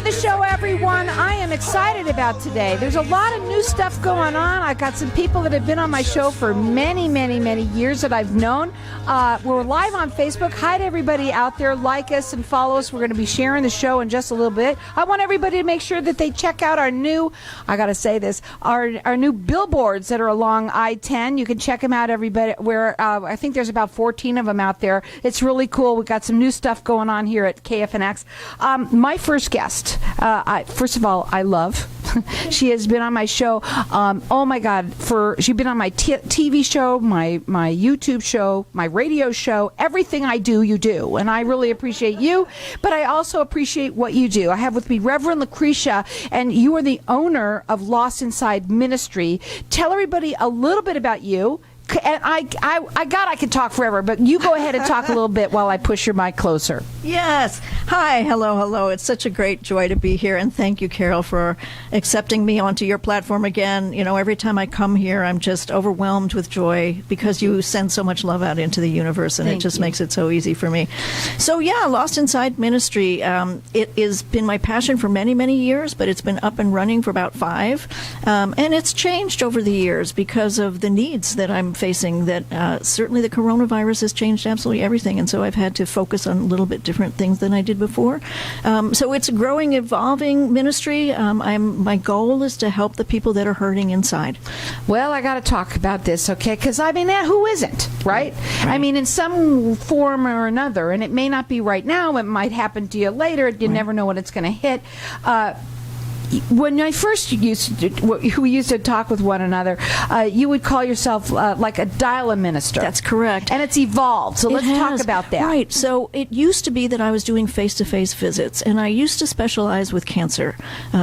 the show, everyone. I am excited about today. There's a lot of new stuff going on. I got some people that have been on my show for many, many, many years that I've known. We're live on Facebook. Hi to everybody out there. Like us and follow us. We're going to be sharing the show in just a little bit. I want everybody to make sure that they check out our new, I got to say this, our new billboards that are along I-10. You can check them out, everybody. I think there's about 14 of them out there. It's really cool. We've got some new stuff going on here at KFNX. My first guest, first of all, I love. She has been on my show. Oh my God! She's been on my TV show, my YouTube show, my radio show. Everything I do, you do, and I really appreciate you. But I also appreciate what you do. I have with me Rev Lucretia, and you are the owner of Lost Inside Ministry. Tell everybody a little bit about you. And I could talk forever, but you go ahead and talk a little bit while I push your mic closer. Yes. Hi. Hello. It's such a great joy to be here. And thank you, Carol, for accepting me onto your platform again. You know, every time I come here, I'm just overwhelmed with joy because you send so much love out into the universe, and it just makes it so easy for me. So, yeah, Lost Inside Ministry, it has been my passion for many, many years, but it's been up and running for about 5. And it's changed over the years because of the needs that I'm facing. That certainly the coronavirus has changed absolutely everything, and so I've had to focus on a little bit different things than I did before. So it's a growing, evolving ministry. My goal is to help the people that are hurting inside. Well, I got to talk about this, okay? Because I mean, who isn't, right? I mean, in some form or another, and it may not be right now. It might happen to you later. You never know when it's going to hit. When I first we used to talk with one another, you would call yourself like a dial-a minister. That's correct. And it's evolved, so let's talk about that. Right. So it used to be that I was doing face-to-face visits, and I used to specialize with cancer,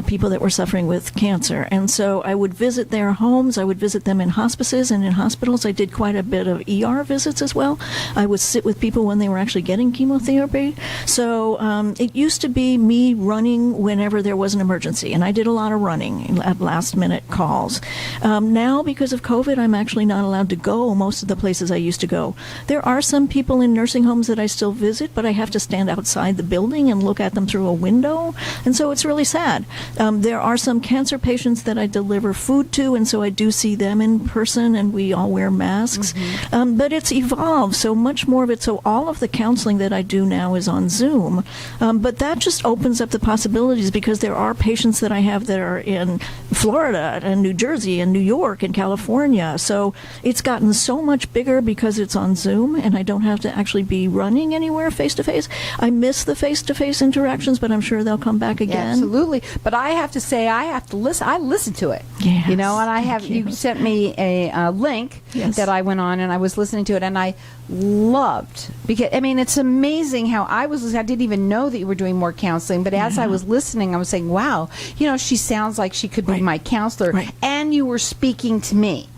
people that were suffering with cancer. And so I would visit their homes. I would visit them in hospices and in hospitals. I did quite a bit of ER visits as well. I would sit with people when they were actually getting chemotherapy. So it used to be me running whenever there was an emergency. And I did a lot of running at last-minute calls. Now, because of COVID, I'm actually not allowed to go most of the places I used to go. There are some people in nursing homes that I still visit, but I have to stand outside the building and look at them through a window, and so it's really sad. There are some cancer patients that I deliver food to, and so I do see them in person, and we all wear masks. But it's evolved, so much more of it. So all of the counseling that I do now is on Zoom, but that just opens up the possibilities because there are patients that I have that are in Florida and New Jersey and New York and California. So it's gotten so much bigger because it's on Zoom and I don't have to actually be running anywhere face-to-face. I miss the face-to-face interactions, but I'm sure they'll come back again. Yeah, absolutely. But I have to say, I have to listen. I listen to it. Yes, you know, and I have, you sent me a link that I went on and I was listening to it, and I loved, because I mean, it's amazing how I didn't even know that you were doing more counseling, but as I was listening, I was saying, wow, you know, she sounds like she could be my counselor, and you were speaking to me.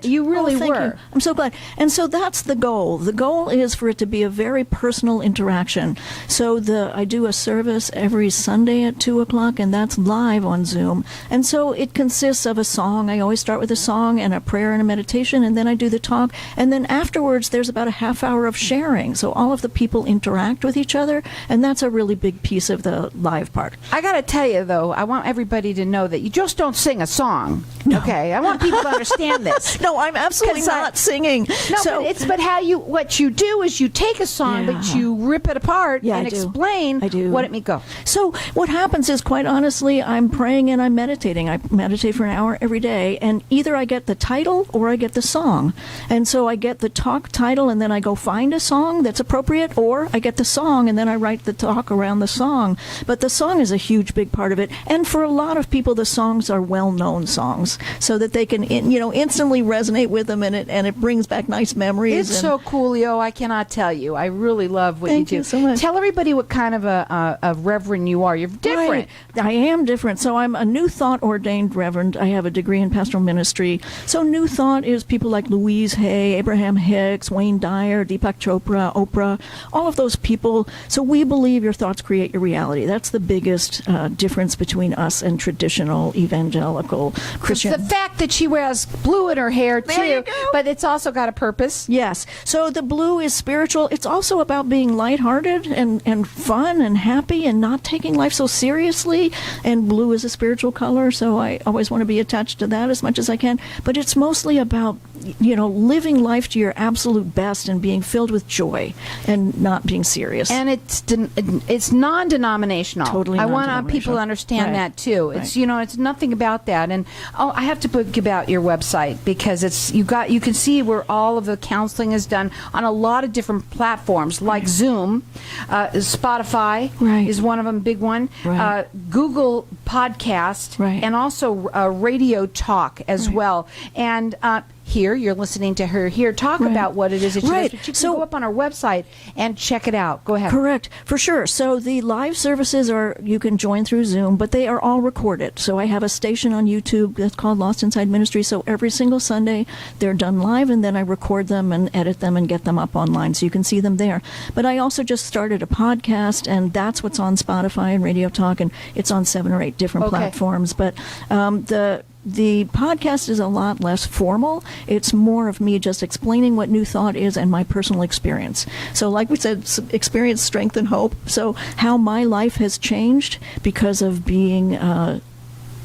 You really were. You. I'm so glad. And so that's the goal. The goal is for it to be a very personal interaction. So I do a service every Sunday at 2 o'clock, and that's live on Zoom. And so it consists of a song. I always start with a song and a prayer and a meditation, and then I do the talk. And then afterwards, there's about a half hour of sharing. So all of the people interact with each other, and that's a really big piece of the live part. I got to tell you, though, I want everybody to know that you just don't sing a song. No. Okay? I want people to understand this. No, I'm absolutely not singing. No, so, but what you do is you take a song, but you rip it apart and explain what it means. Go. So what happens is, quite honestly, I'm praying and I'm meditating. I meditate for an hour every day, and either I get the title or I get the song. And so I get the talk title, and then I go find a song that's appropriate, or I get the song and then I write the talk around the song. But the song is a huge, big part of it. And for a lot of people, the songs are well-known songs, so that they can, instantly resonate with them, and it brings back nice memories. It's so cool, Leo. I cannot tell you. I really love what you do. Thank you so much. Tell everybody what kind of a reverend you are. You're different. Right. I am different. So I'm a New Thought ordained reverend. I have a degree in pastoral ministry. So New Thought is people like Louise Hay, Abraham Hicks, Wayne Dyer, Deepak Chopra, Oprah, all of those people. So we believe your thoughts create your reality. That's the biggest difference between us and traditional evangelical Christian. The fact that she wears blue in her hair too, but it's also got a purpose. Yes. So the blue is spiritual. It's also about being lighthearted and fun and happy and not taking life so seriously. And blue is a spiritual color, so I always want to be attached to that as much as I can. But it's mostly about, living life to your absolute best and being filled with joy and not being serious. And it's non-denominational. Totally I want non-denominational. people to understand that too. It's it's nothing about that. And I have to give out your website because you can see where all of the counseling is done on a lot of different platforms like Zoom, Spotify is one of them, big one, Google Podcast, and also Radio Talk as well. And here, you're listening to her here talk about what it is that she does. But you can go up on our website and check it out. Go ahead. Correct, for sure. So the live services you can join through Zoom, but they are all recorded. So I have a station on YouTube that's called Lost Inside Ministry. So every single Sunday, they're done live, and then I record them and edit them and get them up online so you can see them there. But I also just started a podcast, and that's what's on Spotify and Radio Talk, and it's on 7 or 8 different platforms. But the podcast is a lot less formal. It's more of me just explaining what New Thought is and my personal experience. So like we said, experience, strength, and hope. So how my life has changed because of being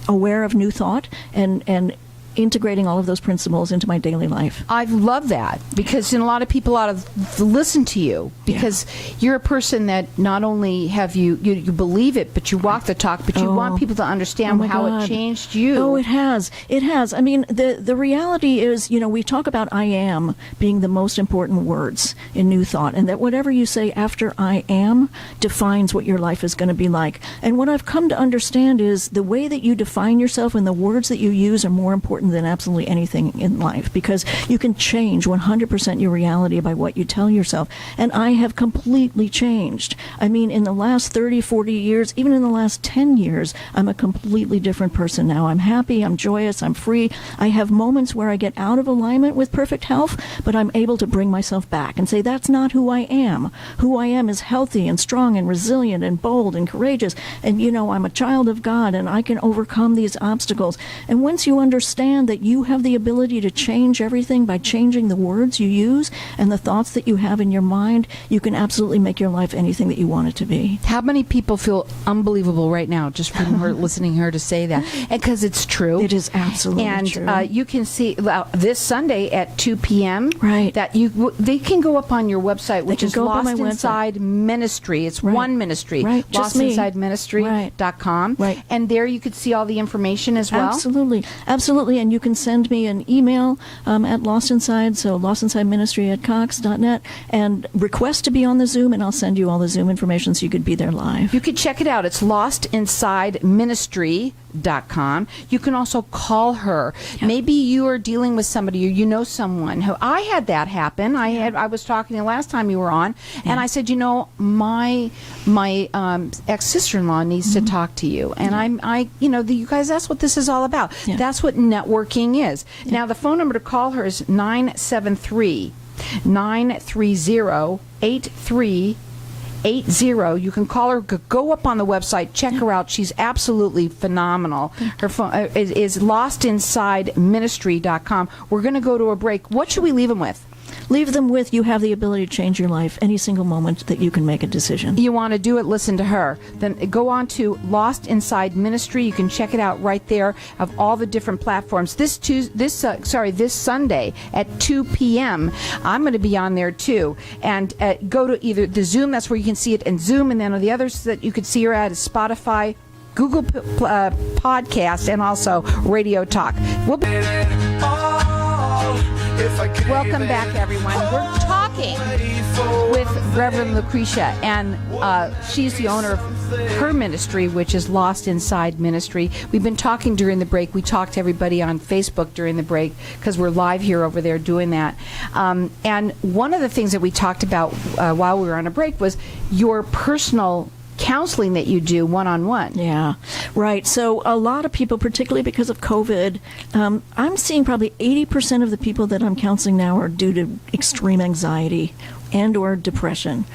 aware of New Thought and integrating all of those principles into my daily life. I love that because a lot of people ought to listen to you because you're a person that not only have you believe it, but you walk the talk, but you want people to understand how it changed you. Oh, it has. It has. I mean, the reality is, we talk about I am being the most important words in New Thought, and that whatever you say after I am defines what your life is going to be like. And what I've come to understand is the way that you define yourself and the words that you use are more important than absolutely anything in life, because you can change 100% your reality by what you tell yourself. And I have completely changed. I mean, in the last 30, 40 years, even in the last 10 years, I'm a completely different person now. I'm happy, I'm joyous, I'm free. I have moments where I get out of alignment with perfect health, but I'm able to bring myself back and say, that's not who I am. Who I am is healthy and strong and resilient and bold and courageous. And, I'm a child of God, and I can overcome these obstacles. And once you understand that you have the ability to change everything by changing the words you use and the thoughts that you have in your mind, you can absolutely make your life anything that you want it to be. How many people feel unbelievable right now just from her listening to her to say that? And because it's true. It is absolutely true. And you can see this Sunday at 2 p.m. that they can go up on your website, which is Lost Inside Ministry. It's one ministry. LostInsideMinistry.com. And there you could see all the information as well. Absolutely. And you can send me an email at Lost Inside, so lostinsideministry@cox.net, and request to be on the Zoom, and I'll send you all the Zoom information so you could be there live. You could check it out. It's lostinsideministry.com. You can also call her. Maybe you are dealing with somebody or you know someone who I had that happen. I was talking to you last time you were on, and I said, my ex-sister-in-law needs to talk to you. And you guys, that's what this is all about. That's what networking is. Now, the phone number to call her is 973-930-8380. You can call her, go up on the website, check her out. She's absolutely phenomenal. Her phone is lostinsideministry.com. We're going to go to a break. What should we leave them with? Leave them with, you have the ability to change your life any single moment that you can make a decision. You want to do it, listen to her. Then go on to Lost Inside Ministry. You can check it out right there of all the different platforms. This Sunday at 2 p.m., I'm going to be on there too. And go to either the Zoom, that's where you can see it, and Zoom, and then the others that you could see her at is Spotify, Google Podcast, and also Radio Talk. Welcome back, everyone. We're talking with Rev Lucretia, and she's the owner of her ministry, which is Lost Inside Ministry. We've been talking during the break. We talked to everybody on Facebook during the break because we're live here over there doing that. And one of the things that we talked about while we were on a break was your personal counseling that you do one-on-one. Yeah, right. So a lot of people, particularly because of COVID, I'm seeing probably 80% of the people that I'm counseling now are due to extreme anxiety and or depression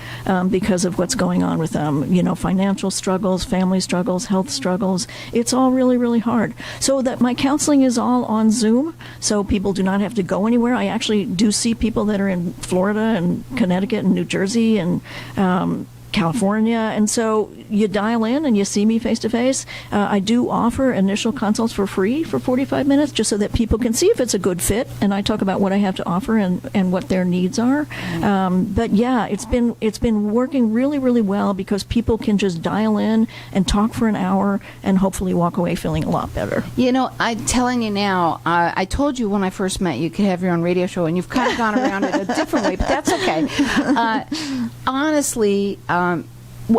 because of what's going on with them. Financial struggles, family struggles, health struggles. It's all really, really hard. So that my counseling is all on Zoom, so people do not have to go anywhere. I actually do see people that are in Florida and Connecticut and New Jersey and California, and so you dial in and you see me face to face. I do offer initial consults for free for 45 minutes just so that people can see if it's a good fit, and I talk about what I have to offer and what their needs are. But yeah, it's been working really, really well because people can just dial in and talk for an hour and hopefully walk away feeling a lot better. I'm telling you now, I told you when I first met you could have your own radio show, and you've kind of gone around it a different way, but that's okay. Honestly,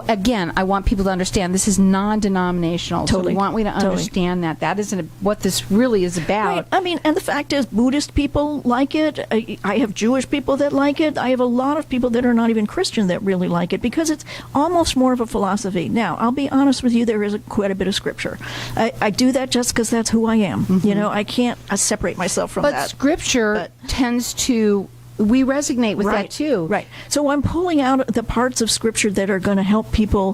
again, I want people to understand this is non-denominational. Totally. So we want you to understand that isn't what this really is about. Right. I mean, and the fact is, Buddhist people like it. I have Jewish people that like it. I have a lot of people that are not even Christian that really like it because it's almost more of a philosophy. Now, I'll be honest with you, there is quite a bit of scripture. I do that just because that's who I am. Mm-hmm. I can't separate myself from that. But Scripture tends to... We resonate with that too. Right. So I'm pulling out the parts of Scripture that are going to help people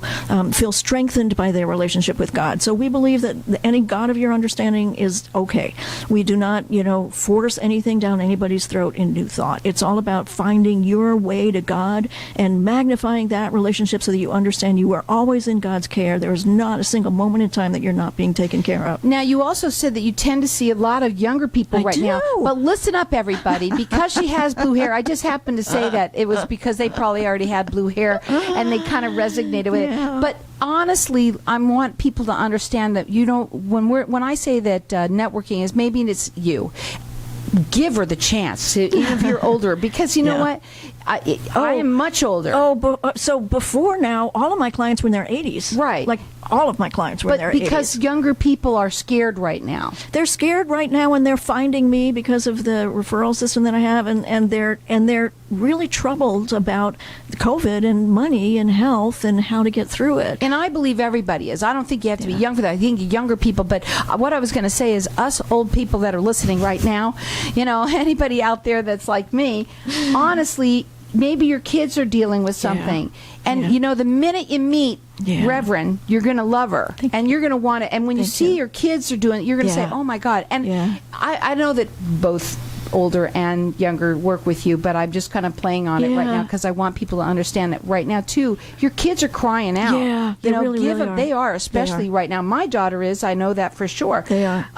feel strengthened by their relationship with God. So we believe that any God of your understanding is okay. We do not, force anything down anybody's throat in new thought. It's all about finding your way to God and magnifying that relationship so that you understand you are always in God's care. There is not a single moment in time that you're not being taken care of. Now, you also said that you tend to see a lot of younger people right now. But listen up, everybody, because she has blue hair. I just happened to say that it was because they probably already had blue hair and they kind of resonated with it. But honestly, I want people to understand that when I say that networking is, maybe it's you. Give her the chance, even if you're older, because you know what? I am much older. So before now, all of my clients were in their 80s. Right. Like all of my clients were in their 80s. But because younger people are scared right now. They're scared right now, and they're finding me because of the referral system that I have, and they're really troubled about COVID and money and health and how to get through it. And I believe everybody is. I don't think you have to be young for that. I think younger people. But what I was going to say is us old people that are listening right now, anybody out there that's like me, honestly, maybe your kids are dealing with something. And, the minute you meet Reverend, you're going to love her. And you're going to want it. And when you see your kids are doing it, you're going to say, oh, my God. And I know that both older and younger work with you, but I'm just kind of playing on it right now because I want people to understand that right now, too, your kids are crying out. Yeah, they really are. They are, especially right now. My daughter is. I know that for sure. They are.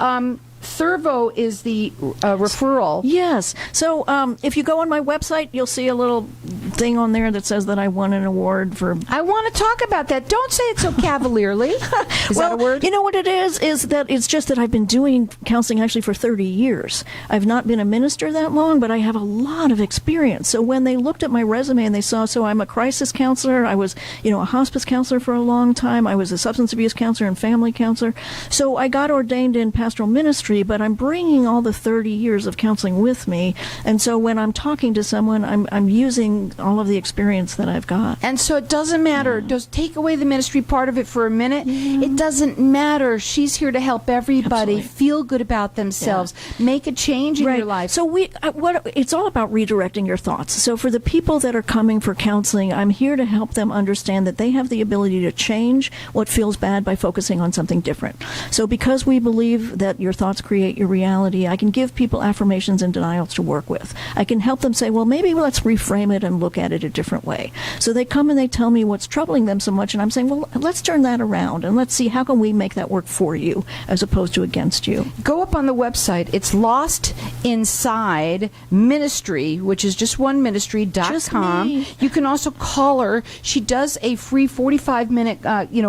Thurvo is the referral. Yes. So if you go on my website, you'll see a little thing on there that says that I won an award for... I want to talk about that. Don't say it so cavalierly. Is that a word? You know what it is that it's just that I've been doing counseling actually for 30 years. I've not been a minister that long, but I have a lot of experience. So when they looked at my resume and they saw, so I'm a crisis counselor, I was, a hospice counselor for a long time, I was a substance abuse counselor and family counselor. So I got ordained in pastoral ministry, but I'm bringing all the 30 years of counseling with me. And so when I'm talking to someone, I'm using all of the experience that I've got. And so it doesn't matter. Just take away the ministry part of it for a minute. It doesn't matter. She's here to help everybody feel good about themselves, make a change in your life. So it's all about redirecting your thoughts. So for the people that are coming for counseling, I'm here to help them understand that they have the ability to change what feels bad by focusing on something different. So because we believe that your thoughts create your reality, I can give people affirmations and denials to work with. I can help them say, well, maybe let's reframe it and look at it a different way. So they come and they tell me what's troubling them so much, and I'm saying, well, let's turn that around and let's see how can we make that work for you as opposed to against you. Go up on the website. It's Lost Inside Ministry, which is just one ministry.com. You can also call her. She does a free 45-minute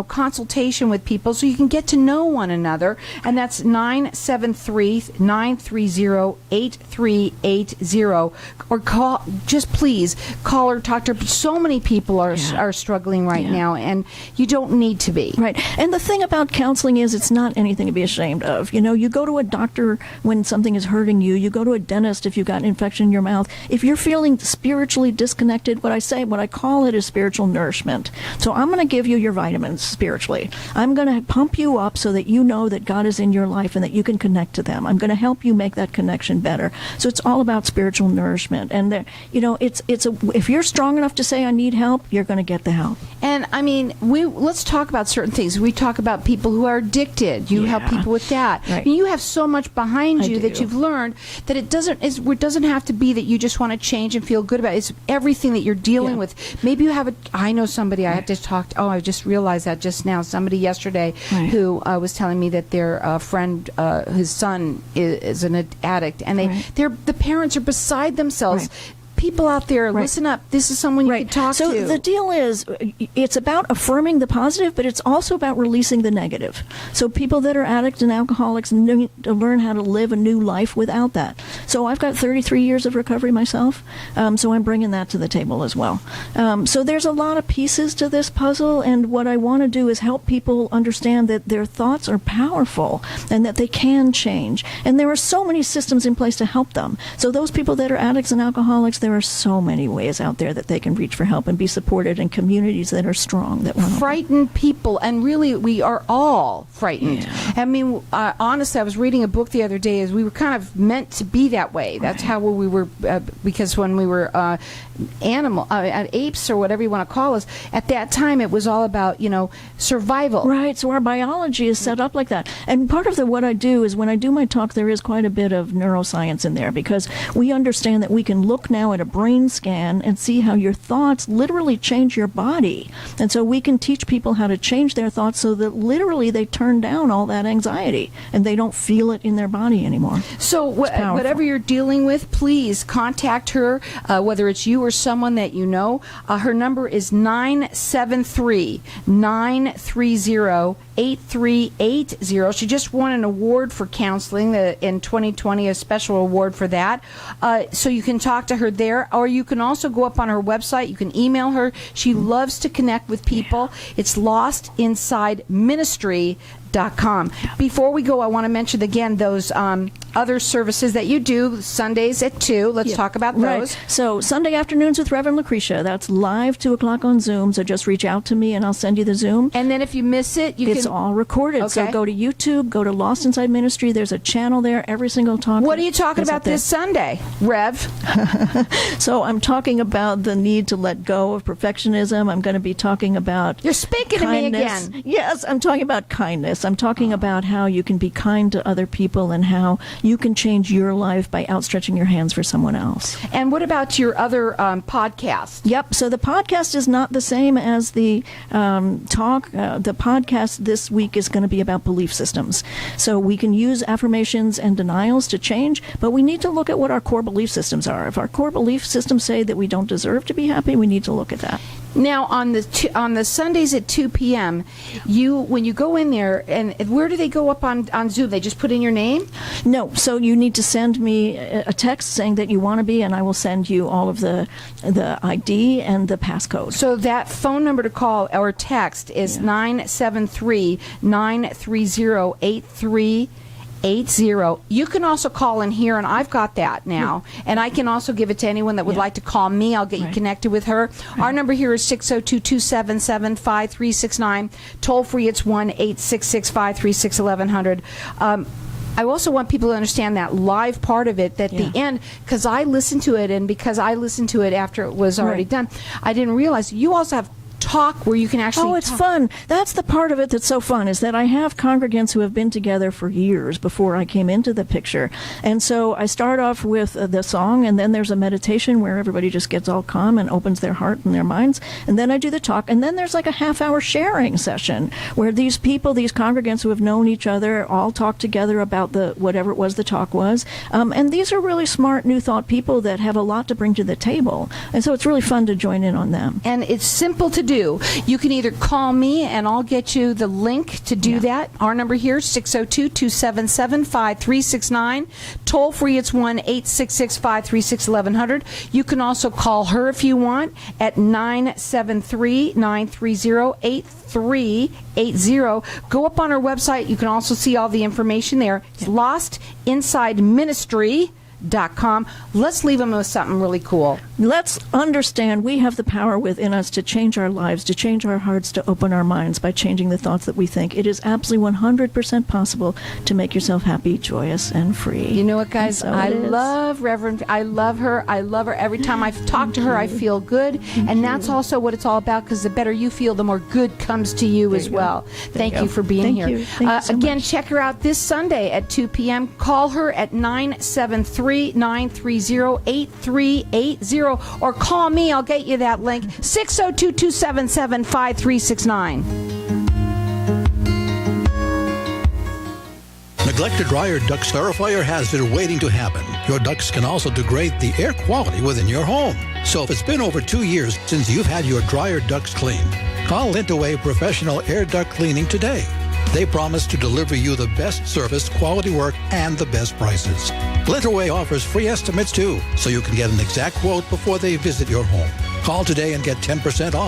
consultation with people so you can get to know one another, and that's 973 973-930-8380, or please call or talk to her. So many people are struggling right now, and you don't need to be. Right. And the thing about counseling is it's not anything to be ashamed of. You go to a doctor when something is hurting you. You go to a dentist if you've got an infection in your mouth. If you're feeling spiritually disconnected, what I call it is spiritual nourishment. So I'm going to give you your vitamins spiritually. I'm going to pump you up so that you know that God is in your life and that you can connect to them. I'm going to help you make that connection better. So it's all about spiritual nourishment. And if you're strong enough to say I need help, you're going to get the help. And I mean, let's talk about certain things. We talk about people who are addicted. You help people with that. Right. I mean, you have so much behind you that you've learned that it doesn't have to be that you just want to change and feel good about it. It's everything that you're dealing with. Maybe you have I know somebody I had to talk to. I just realized that just now. Somebody yesterday who was telling me that their friend, his son is an addict, and the parents are beside themselves. People out there, listen up. This is someone you can talk to. So the deal is, it's about affirming the positive, but it's also about releasing the negative. So people that are addicts and alcoholics need to learn how to live a new life without that. So I've got 33 years of recovery myself, so I'm bringing that to the table as well. So there's a lot of pieces to this puzzle, and what I want to do is help people understand that their thoughts are powerful and that they can change. And there are so many systems in place to help them. So those people that are addicts and alcoholics, there are so many ways out there that they can reach for help and be supported in communities that are strong. That frightened people, and really we are all frightened. Yeah. I mean, honestly, I was reading a book the other day as we were kind of meant to be that way. That's how we were, because when we were apes or whatever you want to call us, at that time it was all about, survival. Right, so our biology is set up like that. And part of what I do is when I do my talk, there is quite a bit of neuroscience in there, because we understand that we can look now at a brain scan and see how your thoughts literally change your body. And so we can teach people how to change their thoughts so that literally they turn down all that anxiety and they don't feel it in their body anymore. So whatever you're dealing with, please contact her, whether it's you or someone that you know. Her number is 973-930-8380. She just won an award for counseling in 2020, a special award for that. So you can talk to her there, or you can also go up on her website. You can email her. She loves to connect with people. It's LostInsideMinistry.com. Before we go, I want to mention again those other services that you do Sundays at 2. Let's talk about those. Right. So Sunday afternoons with Rev Lucretia. That's live 2 o'clock on Zoom. So just reach out to me and I'll send you the Zoom. And then if you miss it, it's all recorded. Okay. So go to YouTube, go to Lost Inside Ministry. There's a channel there. Every single talk. What are you talking about this Sunday, Rev? So I'm talking about the need to let go of perfectionism. I'm going to be talking about You're speaking kindness. to me again. Yes, I'm talking about kindness. I'm talking about how you can be kind to other people and how you can change your life by outstretching your hands for someone else. And what about your other podcast? Yep. So the podcast is not the same as the talk. The podcast this week is going to be about belief systems. So we can use affirmations and denials to change, but we need to look at what our core belief systems are. If our core belief systems say that we don't deserve to be happy, we need to look at that. Now, on the Sundays at 2 p.m., when you go in there, and where do they go up on Zoom? They just put in your name? No. So you need to send me a text saying that you want to be, and I will send you all of the ID and the passcode. So that phone number to call or text is 973-930-8380. You can also call in here, and I've got that now, and I can also give it to anyone that would like to call me. I'll get you connected with her. Our number here is 602-277-5369. Toll free, it's 1-866-536-1100. I also want people to understand that live part of it, that the end, because I listened to it, and because I listened to it after it was already done, I didn't realize you also have talk where you can actually it's fun. That's the part of it that's so fun, is that I have congregants who have been together for years before I came into the picture. And so I start off with the song, and then there's a meditation where everybody just gets all calm and opens their heart and their minds. And then I do the talk, and then there's like a half-hour sharing session where these people, these congregants who have known each other, all talk together about whatever it was the talk was. And these are really smart, New Thought people that have a lot to bring to the table. And so it's really fun to join in on them. And it's simple to do. do, you can either call me and I'll get you the link to do that. Our number here is 602-277-5369. Toll free, it's 1-866-536-1100. You can also call her if you want at 973-930-8380. Go up on our website. You can also see all the information there. It's LostInsideMinistry.com. Let's leave them with something really cool. Let's understand we have the power within us to change our lives, to change our hearts, to open our minds by changing the thoughts that we think. It is absolutely 100% possible to make yourself happy, joyous, and free. You know what, guys? So I love Reverend. I love her. I love her. Every time I talk to her, I feel good. And that's also what it's all about, because the better you feel, the more good comes to you as well. Thank you for being here. Thank you so again, much. check her out this Sunday at 2 p.m. Call her at 973-930-8380. Or call me. I'll get you that link. 602-277-5369. Neglect to dry your ducts clarifier hazard waiting to happen. Your ducts can also degrade the air quality within your home. So if it's been over 2 years since you've had your dryer ducts cleaned, call Lintaway Professional Air Duct Cleaning today. They promise to deliver you the best service, quality work, and the best prices. Lintaway offers free estimates too, so you can get an exact quote before they visit your home. Call today and get 10% off.